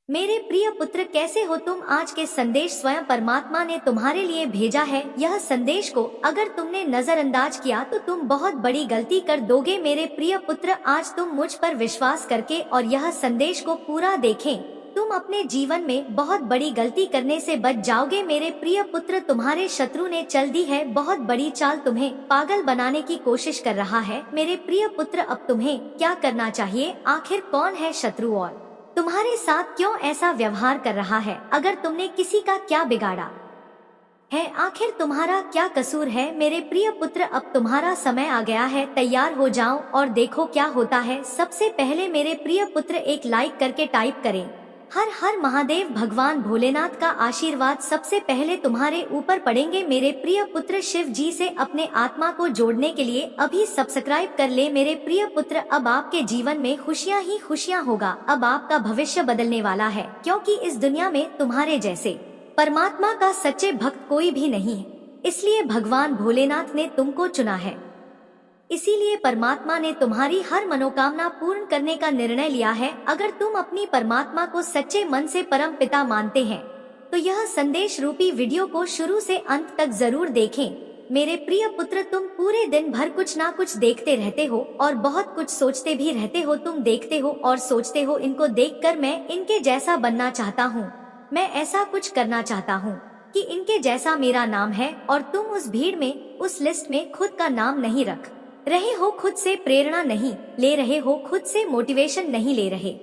मेरे प्रिय पुत्र, कैसे हो तुम? आज के संदेश स्वयं परमात्मा ने तुम्हारे लिए भेजा है। यह संदेश को अगर तुमने नजरअंदाज किया तो तुम बहुत बड़ी गलती कर दोगे। मेरे प्रिय पुत्र, आज तुम मुझ पर विश्वास करके और यह संदेश को पूरा देखें, तुम अपने जीवन में बहुत बड़ी गलती करने से बच जाओगे। मेरे प्रिय पुत्र, तुम्हारे शत्रु ने चल दी है बहुत बड़ी चाल, तुम्हें पागल बनाने की कोशिश कर रहा है। मेरे प्रिय पुत्र, अब तुम्हें क्या करना चाहिए? आखिर कौन है शत्रु और तुम्हारे साथ क्यों ऐसा व्यवहार कर रहा है? अगर तुमने किसी का क्या बिगाड़ा है, आखिर तुम्हारा क्या कसूर है? मेरे प्रिय पुत्र, अब तुम्हारा समय आ गया है, तैयार हो जाओ और देखो क्या होता है। सबसे पहले मेरे प्रिय पुत्र एक लाइक करके टाइप करें। हर हर महादेव। भगवान भोलेनाथ का आशीर्वाद सबसे पहले तुम्हारे ऊपर पड़ेंगे। मेरे प्रिय पुत्र, शिव जी से अपने आत्मा को जोड़ने के लिए अभी सब्सक्राइब कर ले। मेरे प्रिय पुत्र, अब आपके जीवन में खुशियां ही खुशियां होगा। अब आपका भविष्य बदलने वाला है, क्योंकि इस दुनिया में तुम्हारे जैसे परमात्मा का सच्चे भक्त कोई भी नहीं है। इसलिए भगवान भोलेनाथ ने तुमको चुना है। इसीलिए परमात्मा ने तुम्हारी हर मनोकामना पूर्ण करने का निर्णय लिया है। अगर तुम अपनी परमात्मा को सच्चे मन से परम पिता मानते हैं तो यह संदेश रूपी वीडियो को शुरू से अंत तक जरूर देखें। मेरे प्रिय पुत्र, तुम पूरे दिन भर कुछ ना कुछ देखते रहते हो और बहुत कुछ सोचते भी रहते हो। तुम देखते हो और सोचते हो, इनको देखकर मैं इनके जैसा बनना चाहता हूँ, मैं ऐसा कुछ करना चाहता हूँ कि इनके जैसा मेरा नाम है। और तुम उस भीड़ में, उस लिस्ट में खुद का नाम नहीं रख रहे हो, खुद से प्रेरणा नहीं ले रहे हो, खुद से मोटिवेशन नहीं ले रहे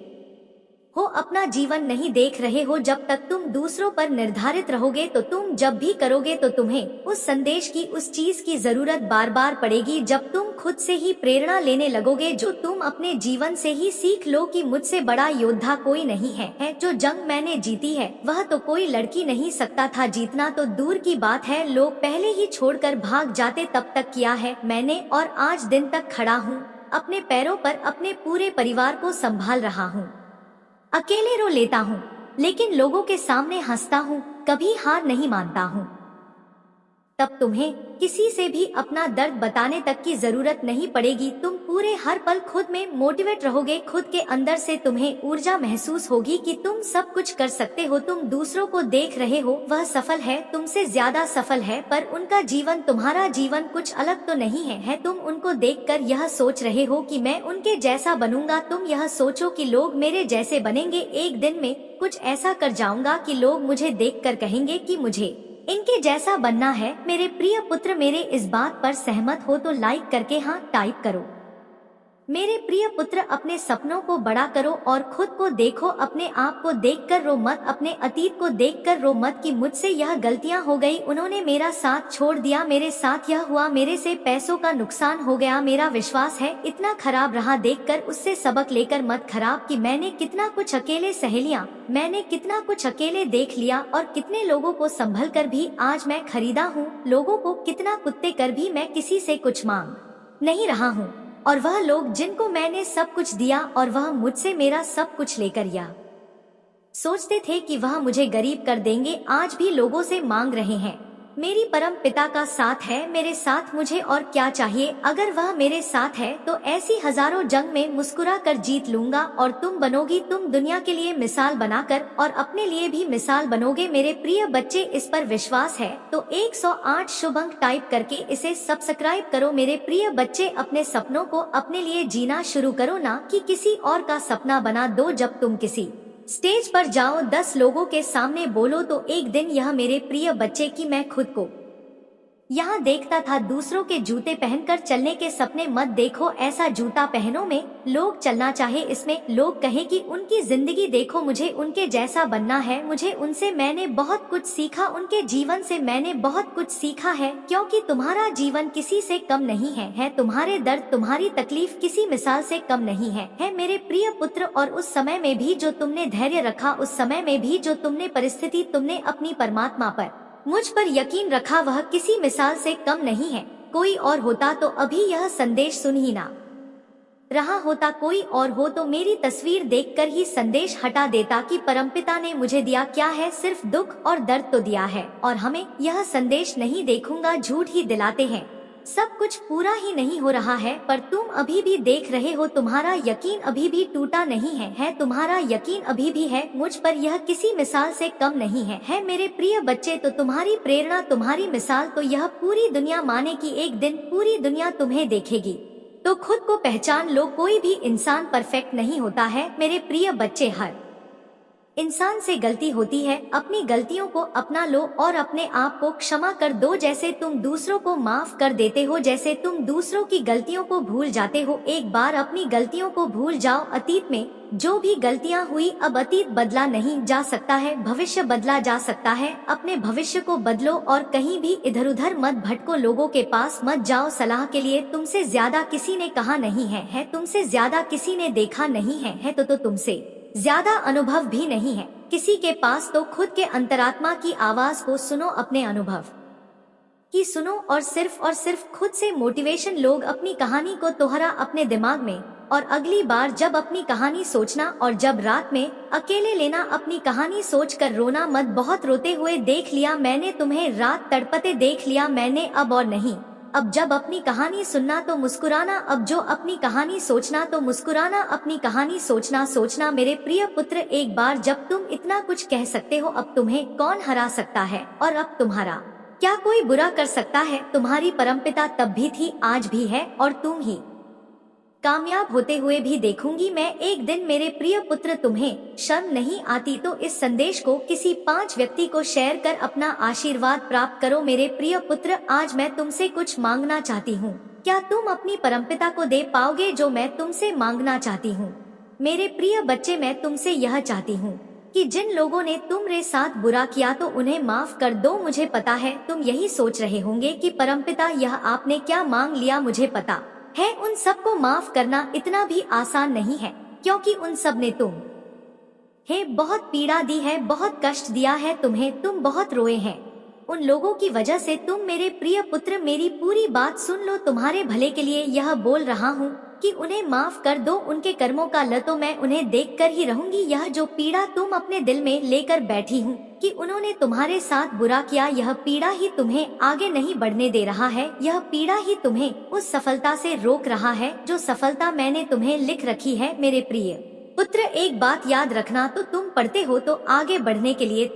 हो, अपना जीवन नहीं देख रहे हो। जब तक तुम दूसरों पर निर्धारित रहोगे तो तुम जब भी करोगे तो तुम्हें उस संदेश की, उस चीज की जरूरत बार बार पड़ेगी। जब तुम खुद से ही प्रेरणा लेने लगोगे, जो तुम अपने जीवन से ही सीख लो कि मुझसे बड़ा योद्धा कोई नहीं है। जो जंग मैंने जीती है वह तो कोई लड़की नहीं सकता था जीतना, तो दूर की बात है, लोग पहले ही छोड़कर भाग जाते। तब तक किया है मैंने और आज दिन तक खड़ा हूँ अपने पैरों पर, अपने पूरे परिवार को संभाल रहा हूँ। अकेले रो लेता हूँ लेकिन लोगों के सामने हंसता हूँ, कभी हार नहीं मानता हूँ। तब तुम्हें किसी से भी अपना दर्द बताने तक की जरूरत नहीं पड़ेगी। तुम पूरे हर पल खुद में मोटिवेट रहोगे, खुद के अंदर से तुम्हें ऊर्जा महसूस होगी कि तुम सब कुछ कर सकते हो। तुम दूसरों को देख रहे हो, वह सफल है, तुमसे ज्यादा सफल है, पर उनका जीवन, तुम्हारा जीवन कुछ अलग तो नहीं है। तुम उनको देखकर यह सोच रहे हो कि मैं उनके जैसा बनूंगा। तुम यह सोचो कि लोग मेरे जैसे बनेंगे, एक दिन में कुछ ऐसा कर जाऊंगा कि लोग मुझे देखकर कहेंगे कि मुझे इनके जैसा बनना है। मेरे प्रिय पुत्र, मेरे इस बात पर सहमत हो तो लाइक करके हाँ टाइप करो। मेरे प्रिय पुत्र, अपने सपनों को बड़ा करो और खुद को देखो। अपने आप को देखकर रो मत, अपने अतीत को देखकर रो मत कि मुझसे यह गलतियां हो गई, उन्होंने मेरा साथ छोड़ दिया, मेरे साथ यह हुआ, मेरे से पैसों का नुकसान हो गया, मेरा विश्वास है इतना खराब रहा। देखकर उससे सबक लेकर मत खराब कि मैंने कितना कुछ अकेले सह लिया, मैंने कितना कुछ अकेले देख लिया और कितने लोगों को संभल कर भी आज मैं खरीदा हूँ। लोगों को कितना कुत्ते कर भी मैं किसी से कुछ मांग नहीं रहा हूँ, और वह लोग जिनको मैंने सब कुछ दिया और वह मुझसे मेरा सब कुछ लेकर या सोचते थे कि वह मुझे गरीब कर देंगे, आज भी लोगों से मांग रहे हैं। मेरी परम पिता का साथ है मेरे साथ, मुझे और क्या चाहिए? अगर वह मेरे साथ है तो ऐसी हजारों जंग में मुस्कुरा कर जीत लूंगा और तुम बनोगी, तुम दुनिया के लिए मिसाल बनाकर और अपने लिए भी मिसाल बनोगे। मेरे प्रिय बच्चे, इस पर विश्वास है तो 108 शुभ अंक टाइप करके इसे सब्सक्राइब करो। मेरे प्रिय बच्चे, अपने सपनों को अपने लिए जीना शुरू करो, ना कि किसी और का सपना बना दो। जब तुम किसी स्टेज पर जाओ, 10 लोगों के सामने बोलो तो एक दिन यह मेरे प्रिय बच्चे कि मैं खुद को यहाँ देखता था दूसरों के जूते पहनकर चलने के सपने मत देखो। ऐसा जूता पहनो में लोग चलना चाहे, इसमें लोग कहें कि उनकी जिंदगी देखो, मुझे उनके जैसा बनना है, मुझे उनसे मैंने बहुत कुछ सीखा, उनके जीवन से मैंने बहुत कुछ सीखा है। क्योंकि तुम्हारा जीवन किसी से कम नहीं है, तुम्हारे दर्द, तुम्हारी तकलीफ किसी मिसाल से कम नहीं है मेरे प्रिय पुत्र। और उस समय में भी जो तुमने धैर्य रखा, उस समय में भी जो तुमने परिस्थिति, तुमने अपनी परमात्मा पर, मुझ पर यकीन रखा, वह किसी मिसाल से कम नहीं है। कोई और होता तो अभी यह संदेश सुन ही ना रहा होता, कोई और हो तो मेरी तस्वीर देखकर ही संदेश हटा देता कि परमपिता ने मुझे दिया क्या है, सिर्फ दुख और दर्द तो दिया है। और हमें यह संदेश नहीं देखूंगा, झूठ ही दिलाते हैं। सब कुछ पूरा ही नहीं हो रहा है, पर तुम अभी भी देख रहे हो, तुम्हारा यकीन अभी भी टूटा नहीं है तुम्हारा यकीन अभी भी है मुझ पर, यह किसी मिसाल से कम नहीं है मेरे प्रिय बच्चे। तो तुम्हारी प्रेरणा, तुम्हारी मिसाल तो यह पूरी दुनिया माने कि एक दिन पूरी दुनिया तुम्हें देखेगी। तो खुद को पहचान लो, कोई भी इंसान परफेक्ट नहीं होता है मेरे प्रिय बच्चे, हर इंसान से गलती होती है। अपनी गलतियों को अपना लो और अपने आप को क्षमा कर दो, जैसे तुम दूसरों को माफ कर देते हो, जैसे तुम दूसरों की गलतियों को भूल जाते हो। एक बार अपनी गलतियों को भूल जाओ। अतीत में जो भी गलतियां हुई, अब अतीत बदला नहीं जा सकता है, भविष्य बदला जा सकता है। अपने भविष्य को बदलो और कहीं भी इधर उधर मत भटको, लोगों के पास मत जाओ सलाह के लिए। तुमसे ज्यादा किसी ने कहा नहीं है तुमसे ज्यादा किसी ने देखा नहीं है तो तुमसे ज्यादा अनुभव भी नहीं है किसी के पास। तो खुद के अंतरात्मा की आवाज को सुनो, अपने अनुभव की सुनो और सिर्फ खुद से मोटिवेशन। लोग अपनी कहानी को दोहरा अपने दिमाग में, और अगली बार जब अपनी कहानी सोचना और जब रात में अकेले लेना, अपनी कहानी सोचकर रोना मत। बहुत रोते हुए देख लिया मैंने तुम्हें, रात तड़पते देख लिया मैंने, अब और नहीं। अब जब अपनी कहानी सुनना तो मुस्कुराना, अब जो अपनी कहानी सोचना तो मुस्कुराना। अपनी कहानी सोचना मेरे प्रिय पुत्र, एक बार जब तुम इतना कुछ कह सकते हो, अब तुम्हें कौन हरा सकता है और अब तुम्हारा क्या कोई बुरा कर सकता है। तुम्हारी परमपिता तब भी थी, आज भी है, और तुम ही कामयाब होते हुए भी देखूंगी मैं एक दिन मेरे प्रिय पुत्र। तुम्हें शर्म नहीं आती तो इस संदेश को किसी 5 व्यक्ति को शेयर कर अपना आशीर्वाद प्राप्त करो। मेरे प्रिय पुत्र, आज मैं तुमसे कुछ मांगना चाहती हूँ, क्या तुम अपनी परमपिता को दे पाओगे जो मैं तुमसे मांगना चाहती हूँ। मेरे प्रिय बच्चे, मैं तुमसे यह चाहती हूँ कि जिन लोगों ने तुम्हारे साथ बुरा किया तो उन्हें माफ कर दो। मुझे पता है तुम यही सोच रहे होंगे कि परमपिता यह आपने क्या मांग लिया। मुझे पता है उन सबको माफ करना इतना भी आसान नहीं है, क्योंकि उन सब ने तुम्हें बहुत पीड़ा दी है, बहुत कष्ट दिया है तुम्हें, तुम बहुत रोए हैं। उन लोगों की वजह से तुम मेरे प्रिय पुत्र, मेरी पूरी बात सुन लो। तुम्हारे भले के लिए यह बोल रहा हूँ कि उन्हें माफ कर दो। उनके कर्मों का लतो मैं उन्हें देख कर ही रहूंगी। यह जो पीड़ा तुम अपने दिल में लेकर बैठी हूँ कि उन्होंने तुम्हारे साथ बुरा किया, यह पीड़ा ही तुम्हें आगे नहीं बढ़ने दे रहा है। यह पीड़ा ही तुम्हें उस सफलता से रोक रहा है जो सफलता मैंने तुम्हें लिख रखी है। मेरे प्रिय पुत्र, एक बात याद रखना, तो तुम पढ़ते हो तो आगे बढ़ने के लिए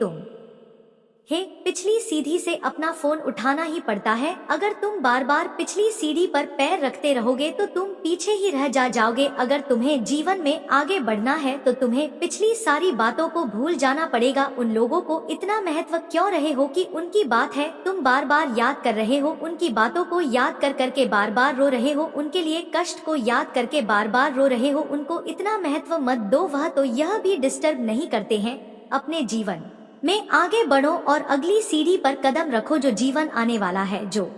पिछली सीढ़ी से अपना फोन उठाना ही पड़ता है। अगर तुम बार बार पिछली सीढ़ी पर पैर रखते रहोगे तो तुम पीछे ही रह जाओगे। अगर तुम्हें जीवन में आगे बढ़ना है तो तुम्हें पिछली सारी बातों को भूल जाना पड़ेगा। उन लोगों को इतना महत्व क्यों रहे हो कि उनकी बात है तुम बार बार याद कर रहे हो, उनकी बातों को याद कर करके बार बार रो रहे हो, उनके लिए कष्ट को याद करके बार बार रो रहे हो। उनको इतना महत्व मत दो, वह तो यह भी डिस्टर्ब नहीं करते हैं। अपने जीवन में आगे बढ़ो और अगली सीढ़ी पर कदम रखो। जो जीवन आने वाला है, जो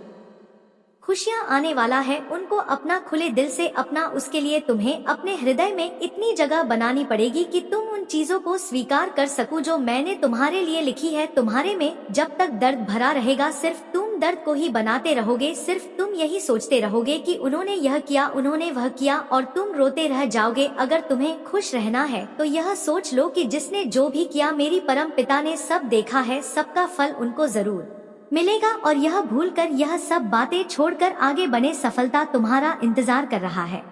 खुशियां आने वाला है, उनको अपना खुले दिल से अपना। उसके लिए तुम्हें अपने हृदय में इतनी जगह बनानी पड़ेगी कि तुम उन चीजों को स्वीकार कर सको जो मैंने तुम्हारे लिए लिखी है। तुम्हारे में जब तक दर्द भरा रहेगा, सिर्फ तुम दर्द को ही बनाते रहोगे। सिर्फ तुम यही सोचते रहोगे कि उन्होंने यह किया, उन्होंने वह किया, और तुम रोते रह जाओगे। अगर तुम्हें खुश रहना है तो यह सोच लो कि जिसने जो भी किया, मेरी परम पिता ने सब देखा है, सबका फल उनको जरूर मिलेगा। और यह भूलकर, यह सब बातें छोड़कर आगे बने। सफलता तुम्हारा इंतजार कर रहा है।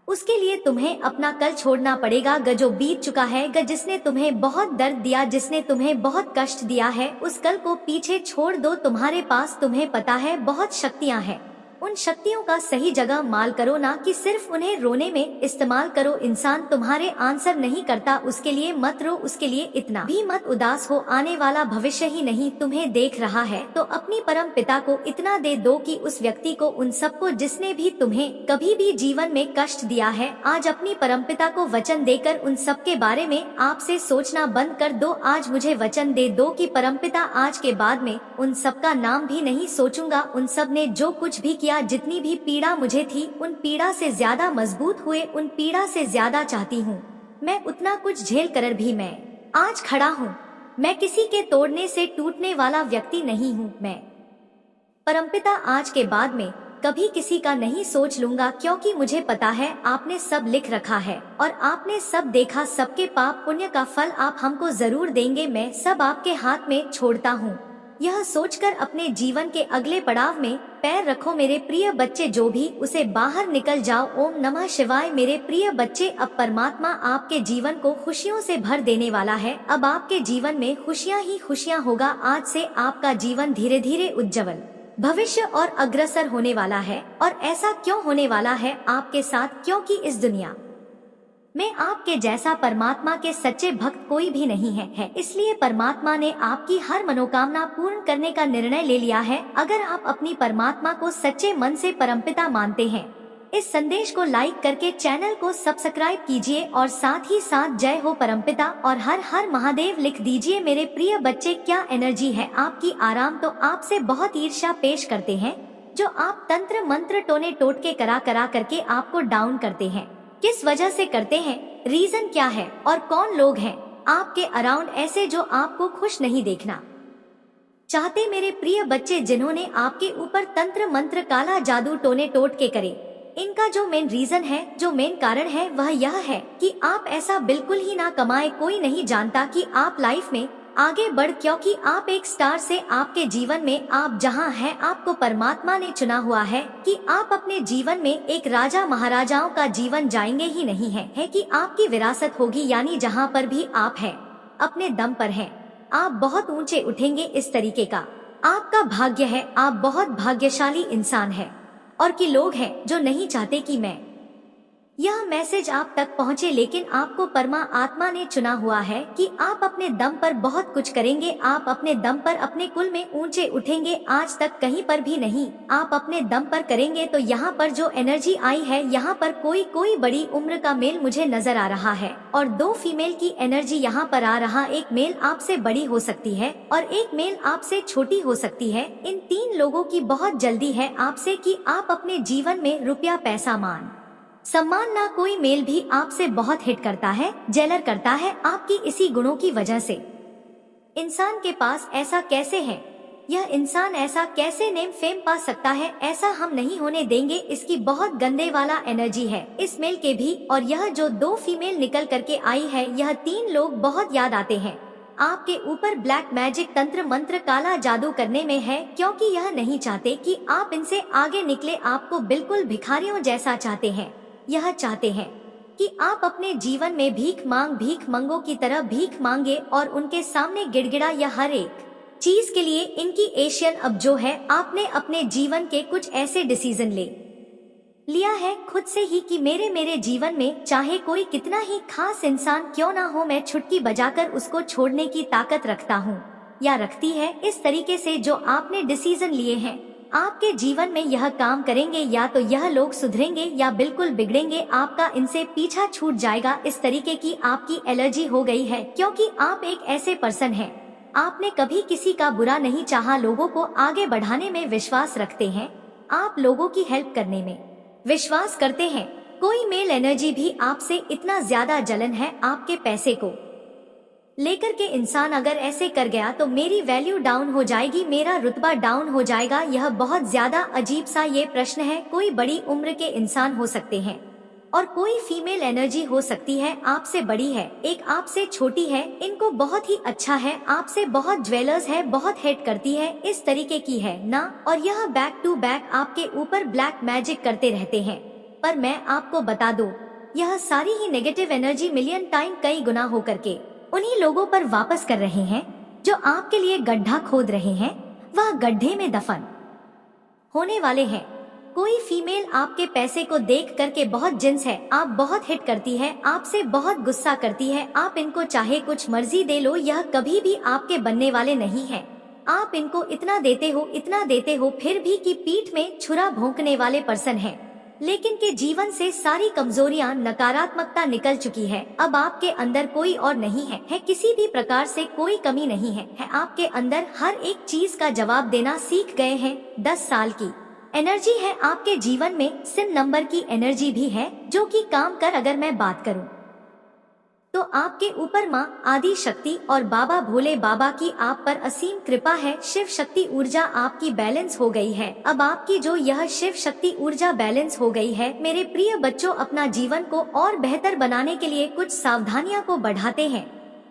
उसके लिए तुम्हें अपना कल छोड़ना पड़ेगा, जो बीत चुका है, जिसने तुम्हें बहुत दर्द दिया, जिसने तुम्हें बहुत कष्ट दिया है। उस कल को पीछे छोड़ दो। तुम्हारे पास, तुम्हें पता है, बहुत शक्तियां हैं। उन शक्तियों का सही जगह माल करो, ना कि सिर्फ उन्हें रोने में इस्तेमाल करो। इंसान तुम्हारे आंसर नहीं करता, उसके लिए मत रो, उसके लिए इतना भी मत उदास हो। आने वाला भविष्य ही नहीं तुम्हें देख रहा है, तो अपनी परम पिता को इतना दे दो कि उस व्यक्ति को, उन सबको जिसने भी तुम्हें कभी भी जीवन में कष्ट दिया है, आज अपनी परम पिता को वचन देकर उन सब के बारे में आपसे सोचना बंद कर दो। आज मुझे वचन दे दो कि परम पिता, आज के बाद में उन सब का नाम भी नहीं सोचूंगा। उन सब ने जो कुछ भी किया, जितनी भी पीड़ा मुझे थी, उन पीड़ा से ज्यादा मजबूत हुए, उन पीड़ा से ज्यादा चाहती हूँ मैं। उतना कुछ झेल कर भी मैं आज खड़ा हूँ। मैं किसी के तोड़ने से टूटने वाला व्यक्ति नहीं हूँ। मैं परमपिता आज के बाद में कभी किसी का नहीं सोच लूंगा, क्योंकि मुझे पता है आपने सब लिख रखा है और आपने सब देखा। सबके पाप पुण्य का फल आप हमको जरूर देंगे। मैं सब आपके हाथ में छोड़ता हूँ। यह सोचकर अपने जीवन के अगले पड़ाव में पैर रखो मेरे प्रिय बच्चे, जो भी उसे बाहर निकल जाओ। ओम नमः शिवाय। मेरे प्रिय बच्चे, अब परमात्मा आपके जीवन को खुशियों से भर देने वाला है। अब आपके जीवन में खुशियाँ ही खुशियाँ होगा। आज से आपका जीवन धीरे धीरे उज्जवल भविष्य और अग्रसर होने वाला है। और ऐसा क्यों होने वाला है आपके साथ? क्योंकि इस दुनिया में आपके जैसा परमात्मा के सच्चे भक्त कोई भी नहीं है। इसलिए परमात्मा ने आपकी हर मनोकामना पूर्ण करने का निर्णय ले लिया है। अगर आप अपनी परमात्मा को सच्चे मन से परमपिता मानते हैं, इस संदेश को लाइक करके चैनल को सब्सक्राइब कीजिए और साथ ही साथ जय हो परमपिता और हर हर महादेव लिख दीजिए। मेरे प्रिय बच्चे, क्या एनर्जी है आपकी। आराम तो आपसे बहुत ईर्ष्या पेश करते हैं, जो आप तंत्र मंत्र टोने टोटके करा करके आपको डाउन करते हैं। किस वजह से करते हैं, रीजन क्या है और कौन लोग हैं आपके अराउंड ऐसे जो आपको खुश नहीं देखना चाहते। मेरे प्रिय बच्चे, जिन्होंने आपके ऊपर तंत्र मंत्र काला जादू टोने टोटके करे, इनका जो मेन रीजन है, जो मेन कारण है, वह यह है कि आप ऐसा बिल्कुल ही ना कमाए। कोई नहीं जानता कि आप लाइफ में आगे बढ़, क्योंकि आप एक स्टार से आपके जीवन में आप जहां हैं, आपको परमात्मा ने चुना हुआ है कि आप अपने जीवन में एक राजा महाराजाओं का जीवन जाएंगे ही नहीं है कि आपकी विरासत होगी। यानी जहां पर भी आप हैं, अपने दम पर हैं, आप बहुत ऊंचे उठेंगे। इस तरीके का आपका भाग्य है। आप बहुत भाग्यशाली इंसान है और कि लोग हैं जो नहीं चाहते कि मैं यह मैसेज आप तक पहुंचे, लेकिन आपको परमात्मा ने चुना हुआ है कि आप अपने दम पर बहुत कुछ करेंगे। आप अपने दम पर अपने कुल में ऊंचे उठेंगे। आज तक कहीं पर भी नहीं, आप अपने दम पर करेंगे। तो यहाँ पर जो एनर्जी आई है, यहाँ पर कोई बड़ी उम्र का मेल मुझे नजर आ रहा है और 2 फीमेल की एनर्जी यहाँ पर आ रहा। एक मेल आपसे बड़ी हो सकती है और एक मेल आपसे छोटी हो सकती है। इन 3 लोगों की बहुत जल्दी है आपसे कि आप अपने जीवन में रुपया, पैसा, मान सम्मान ना, कोई मेल भी आपसे बहुत हिट करता है, जेलर करता है आपकी इसी गुणों की वजह से। इंसान के पास ऐसा कैसे है, यह इंसान ऐसा कैसे नेम फेम पा सकता है, ऐसा हम नहीं होने देंगे। इसकी बहुत गंदे वाला एनर्जी है इस मेल के भी। और यह जो 2 फीमेल निकल करके आई है, यह 3 लोग बहुत याद आते हैं आपके ऊपर ब्लैक मैजिक, तंत्र मंत्र, काला जादू करने में है, क्योंकि यह नहीं चाहते कि आप इनसे आगे निकले। आपको बिल्कुल भिखारियों जैसा चाहते हैं। यह चाहते हैं कि आप अपने जीवन में भीख मंगों की तरह भीख मांगे और उनके सामने गिड़गिड़ा। या हर एक चीज के लिए इनकी एशियन अब जो है, आपने अपने जीवन के कुछ ऐसे डिसीजन ले लिया है खुद से ही कि मेरे जीवन में चाहे कोई कितना ही खास इंसान क्यों ना हो, मैं छुटकी बजाकर उसको छोड़ने की ताकत रखता हूँ या रखती है। इस तरीके से जो आपने डिसीजन लिए हैं, आपके जीवन में यह काम करेंगे। या तो यह लोग सुधरेंगे या बिल्कुल बिगड़ेंगे। आपका इनसे पीछा छूट जाएगा। इस तरीके की आपकी एलर्जी हो गई है, क्योंकि आप एक ऐसे पर्सन हैं, आपने कभी किसी का बुरा नहीं चाहा, लोगों को आगे बढ़ाने में विश्वास रखते हैं, आप लोगों की हेल्प करने में विश्वास करते हैं। कोई मेल एनर्जी भी आपसे इतना ज्यादा जलन है आपके पैसे को लेकर के इंसान अगर ऐसे कर गया तो मेरी वैल्यू डाउन हो जाएगी, मेरा रुतबा डाउन हो जाएगा। यह बहुत ज्यादा अजीब सा ये प्रश्न है। कोई बड़ी उम्र के इंसान हो सकते हैं और कोई फीमेल एनर्जी हो सकती है, आपसे बड़ी है, एक आपसे छोटी है। इनको बहुत ही अच्छा है, आपसे बहुत ज्वेलर्स है, बहुत हेट करती है, इस तरीके की है ना। और यह बैक टू बैक आपके ऊपर ब्लैक मैजिक करते रहते हैं। पर मैं आपको बता दूं, यह सारी ही नेगेटिव एनर्जी मिलियन टाइम कई गुना हो करके उन्हीं लोगों पर वापस कर रहे हैं जो आपके लिए गड्ढा खोद रहे हैं, वह गड्ढे में दफन होने वाले हैं। कोई फीमेल आपके पैसे को देख करके बहुत जिन्स है, आप बहुत हिट करती है, आपसे बहुत गुस्सा करती है। आप इनको चाहे कुछ मर्जी दे लो, यह कभी भी आपके बनने वाले नहीं है। आप इनको इतना देते हो फिर भी कि पीठ में छुरा भोंकने वाले पर्सन है। लेकिन के जीवन से सारी कमजोरियां, नकारात्मकता निकल चुकी है। अब आपके अंदर कोई और नहीं है किसी भी प्रकार से कोई कमी नहीं है आपके अंदर हर एक चीज का जवाब देना सीख गए हैं। 10 साल की एनर्जी है आपके जीवन में, सिम नंबर की एनर्जी भी है जो कि काम कर। अगर मैं बात करूं तो आपके ऊपर माँ आदि शक्ति और बाबा भोले बाबा की आप पर असीम कृपा है। शिव शक्ति ऊर्जा आपकी बैलेंस हो गई है। अब आपकी जो यह शिव शक्ति ऊर्जा बैलेंस हो गई है, मेरे प्रिय बच्चों, अपना जीवन को और बेहतर बनाने के लिए कुछ सावधानियां को बढ़ाते हैं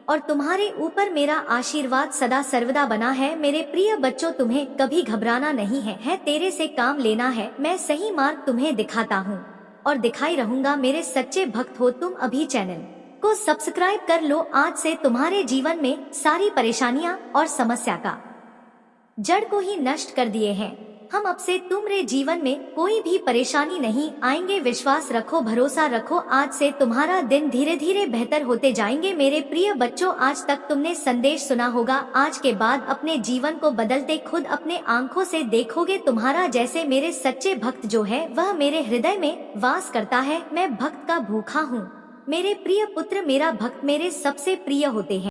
और तुम्हारे ऊपर मेरा आशीर्वाद सदा सर्वदा बना है। मेरे प्रिय बच्चों, तुम्हें कभी घबराना नहीं है तेरे से काम लेना है। मैं सही मार्ग तुम्हें दिखाता हूँ और दिखाई रहूंगा। मेरे सच्चे भक्त हो तुम, अभी चैनल को सब्सक्राइब कर लो। आज से तुम्हारे जीवन में सारी परेशानियां और समस्या का जड़ को ही नष्ट कर दिए हैं हम। अब से तुम्हारे जीवन में कोई भी परेशानी नहीं आएंगे। विश्वास रखो, भरोसा रखो। आज से तुम्हारा दिन धीरे धीरे बेहतर होते जाएंगे। मेरे प्रिय बच्चों, आज तक तुमने संदेश सुना होगा, आज के बाद अपने जीवन को बदलते खुद अपने आंखों से देखोगे। तुम्हारा जैसे मेरे सच्चे भक्त जो है वह मेरे हृदय में वास करता है। मैं भक्त का भूखा हूँ। मेरे प्रिय पुत्र, मेरा भक्त मेरे सबसे प्रिय होते हैं।